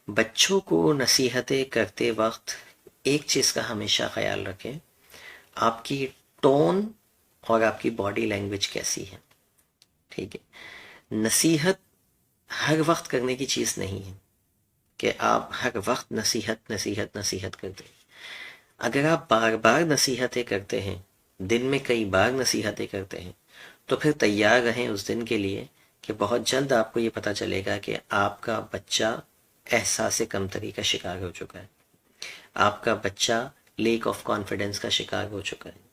بچوں کو نصیحتیں کرتے وقت ایک چیز کا ہمیشہ خیال رکھیں، آپ کی ٹون اور آپ کی باڈی لینگویج کیسی ہے. ٹھیک ہے، نصیحت ہر وقت کرنے کی چیز نہیں ہے کہ آپ ہر وقت نصیحت نصیحت نصیحت کرتے ہیں. اگر آپ بار بار نصیحتیں کرتے ہیں، دن میں کئی بار نصیحتیں کرتے ہیں، تو پھر تیار رہیں اس دن کے لیے کہ بہت جلد آپ کو یہ پتہ چلے گا کہ آپ کا بچہ احساس کمتری کا شکار ہو چکا ہے، آپ کا بچہ لیک آف کانفیڈنس کا شکار ہو چکا ہے.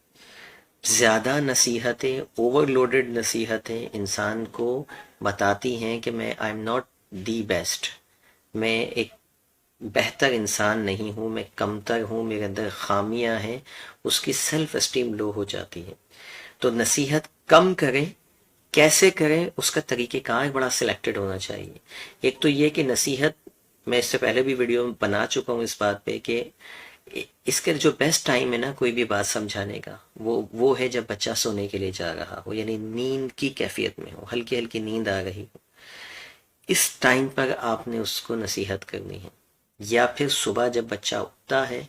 زیادہ نصیحتیں، اوور لوڈڈ نصیحتیں انسان کو بتاتی ہیں کہ میں I am not the best, میں ایک بہتر انسان نہیں ہوں، میں کمتر ہوں، میرے اندر خامیاں ہیں، اس کی سیلف اسٹیم لو ہو جاتی ہے. تو نصیحت کم کریں. کیسے کریں اس کا طریقہ کار بڑا سلیکٹڈ ہونا چاہیے. ایک تو یہ کہ نصیحت، میں اس سے پہلے بھی ویڈیو بنا چکا ہوں اس بات پہ کہ اس کا جو بیسٹ ٹائم ہے نا کوئی بھی بات سمجھانے کا، وہ ہے جب بچہ سونے کے لیے جا رہا ہو، یعنی نیند کی کیفیت میں ہو، ہلکی ہلکی نیند آ رہی ہو. اس ٹائم پر آپ نے اس کو نصیحت کرنی ہے. یا پھر صبح جب بچہ اٹھتا ہے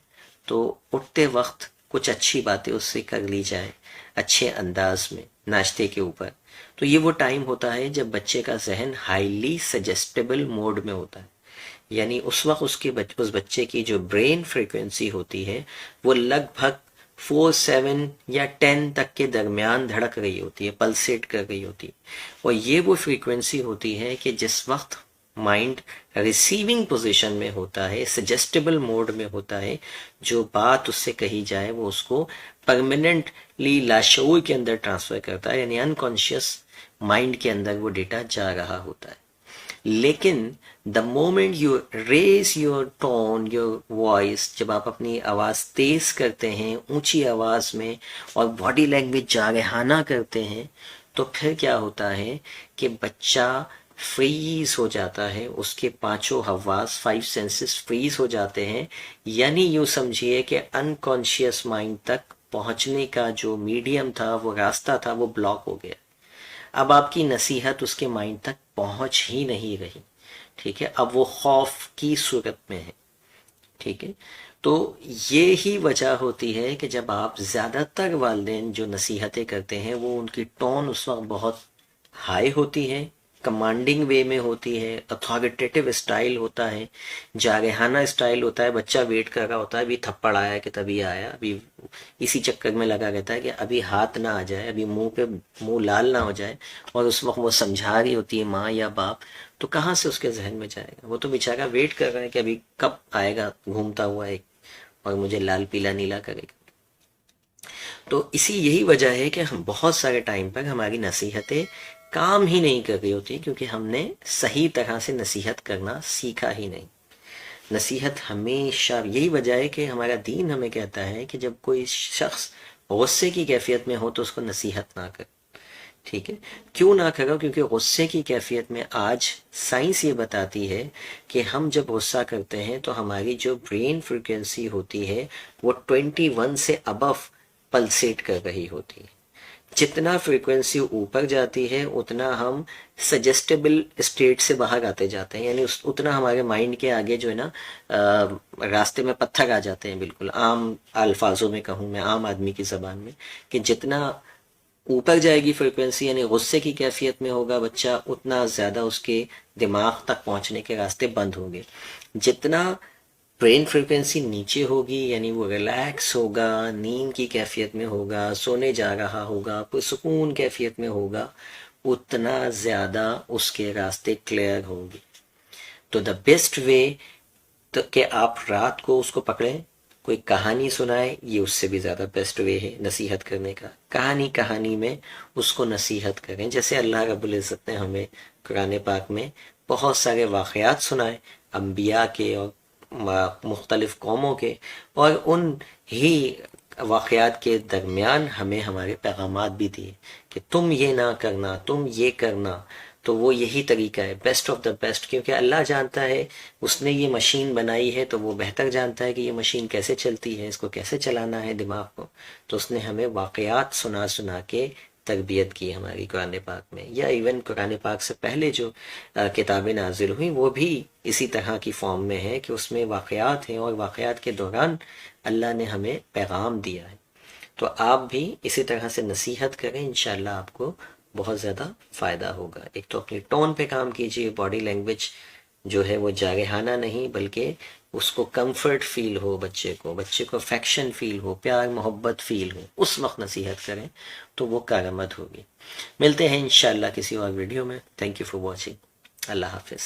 تو اٹھتے وقت کچھ اچھی باتیں اس سے کر لی جائے اچھے انداز میں ناشتے کے اوپر. تو یہ وہ ٹائم ہوتا ہے جب بچے کا ذہن ہائیلی سجسٹیبل موڈ میں ہوتا ہے، یعنی اس وقت اس بچے کی جو برین فریکوینسی ہوتی ہے وہ لگ بھگ 4 7 یا 10 تک کے درمیان دھڑک رہی ہوتی ہے، پلسیٹ کر رہی ہوتی ہے. اور یہ وہ فریکوینسی ہوتی ہے کہ جس وقت مائنڈ ریسیونگ پوزیشن میں ہوتا ہے، سجسٹیبل موڈ میں ہوتا ہے، جو بات اس سے کہی جائے وہ اس کو پرماننٹلی لاشعور کے اندر ٹرانسفر کرتا ہے، یعنی انکانشیس مائنڈ کے اندر وہ ڈیٹا جا رہا ہوتا ہے. لیکن the moment you raise your tone, your voice, جب آپ اپنی آواز تیز کرتے ہیں اونچی آواز میں اور باڈی لینگویج جارحانہ کرتے ہیں، تو پھر کیا ہوتا ہے کہ بچہ فریز ہو جاتا ہے، اس کے پانچوں حواس، 5 سینسز فریز ہو جاتے ہیں. یعنی یوں سمجھیے کہ انکانشیس مائنڈ تک پہنچنے کا جو میڈیم تھا، وہ راستہ تھا، وہ بلاک ہو گیا. اب آپ کی نصیحت اس کے مائنڈ تک پہنچ ہی نہیں رہی. ٹھیک ہے، اب وہ خوف کی صورت میں ہے. ٹھیک ہے، تو یہی وجہ ہوتی ہے کہ جب آپ زیادہ تر والدین جو نصیحتیں کرتے ہیں وہ ان کی ٹون اس وقت بہت ہائی ہوتی ہے، کمانڈنگ وے میں ہوتی ہے، اتھارٹیٹیو اسٹائل ہوتا ہے، جارحانہ اسٹائل ہوتا ہے. بچہ ویٹ کر رہا ہوتا ہے ابھی تھپڑ آیا کہ تبھی آیا، ابھی اسی چکر میں لگا رہتا ہے کہ ابھی ہاتھ نہ آ جائے، ابھی منہ لال نہ ہو جائے، اور اس وقت وہ سمجھا رہی ہوتی ہے ماں یا باپ. تو کہاں سے اس کے ذہن میں جائے گا؟ وہ تو بیچارہ ویٹ کر رہا ہے کہ ابھی کب آئے گا گھومتا ہوا ایک اور مجھے لال پیلا نیلا کرے گا. تو اسی یہی وجہ ہے کہ ہم بہت سارے ٹائم پر ہماری نصیحتیں کام ہی نہیں کر رہی ہوتی، کیونکہ ہم نے صحیح طرح سے نصیحت کرنا سیکھا ہی نہیں. نصیحت ہمیشہ، یہی وجہ ہے کہ ہمارا دین ہمیں کہتا ہے کہ جب کوئی شخص غصے کی کیفیت میں ہو تو اس کو نصیحت نہ کر. ٹھیک ہے، کیوں نہ کرو؟ کیونکہ غصے کی کیفیت میں آج سائنس یہ بتاتی ہے کہ ہم جب غصہ کرتے ہیں تو ہماری جو برین فریکوینسی ہوتی ہے وہ 21 سے ابو پلسیٹ کر رہی ہوتی ہے. جتنا فریکوینسی اوپر جاتی ہے اتنا ہم سجسٹیبل اسٹیٹ سے باہر آتے جاتے ہیں، یعنی اتنا ہمارے مائنڈ کے آگے جو ہے نا راستے میں پتھر آ جاتے ہیں. بالکل عام الفاظوں میں کہوں میں، عام آدمی کی زبان میں، کہ جتنا اوپر جائے گی فریکوینسی، یعنی غصے کی کیفیت میں ہوگا بچہ، اتنا زیادہ اس کے دماغ تک پہنچنے کے راستے بند ہوں گے. جتنا برین فریکوینسی نیچے ہوگی، یعنی وہ ریلیکس ہوگا، نیند کی کیفیت میں ہوگا، سونے جا رہا ہوگا، پرسکون کیفیت میں ہوگا، اتنا زیادہ اس کے راستے کلیئر ہوں گے. تو دا بیسٹ وے تو کہ آپ رات کو اس کو پکڑیں، کوئی کہانی سنائے، یہ اس سے بھی زیادہ بیسٹ وے ہے نصیحت کرنے کا. کہانی میں اس کو نصیحت کریں، جیسے اللہ رب العزت نے ہمیں قرآن پاک میں بہت سارے واقعات سنائے انبیاء کے اور مختلف قوموں کے، اور ان ہی واقعات کے درمیان ہمیں ہمارے پیغامات بھی دیے کہ تم یہ نہ کرنا، تم یہ کرنا. تو وہ یہی طریقہ ہے بیسٹ آف دا بیسٹ، کیونکہ اللہ جانتا ہے، اس نے یہ مشین بنائی ہے تو وہ بہتر جانتا ہے کہ یہ مشین کیسے چلتی ہے، اس کو کیسے چلانا ہے دماغ کو. تو اس نے ہمیں واقعات سنا کے تربیت کی ہماری قرآن پاک میں، یا ایون قرآن پاک سے پہلے جو کتابیں نازل ہوئیں وہ بھی اسی طرح کی فارم میں ہے کہ اس میں واقعات ہیں، اور واقعات کے دوران اللہ نے ہمیں پیغام دیا ہے. تو آپ بھی اسی طرح سے نصیحت کریں، انشاءاللہ آپ کو بہت زیادہ فائدہ ہوگا. ایک تو اپنی ٹون پہ کام کیجیے، باڈی لینگویج جو ہے وہ جارحانہ نہیں بلکہ اس کو کمفرٹ فیل ہو، بچے کو افیکشن فیل ہو، پیار محبت فیل ہو، اس وقت نصیحت کریں تو وہ کارآمد ہوگی. ملتے ہیں انشاءاللہ کسی اور ویڈیو میں. Thank you for watching. اللہ حافظ.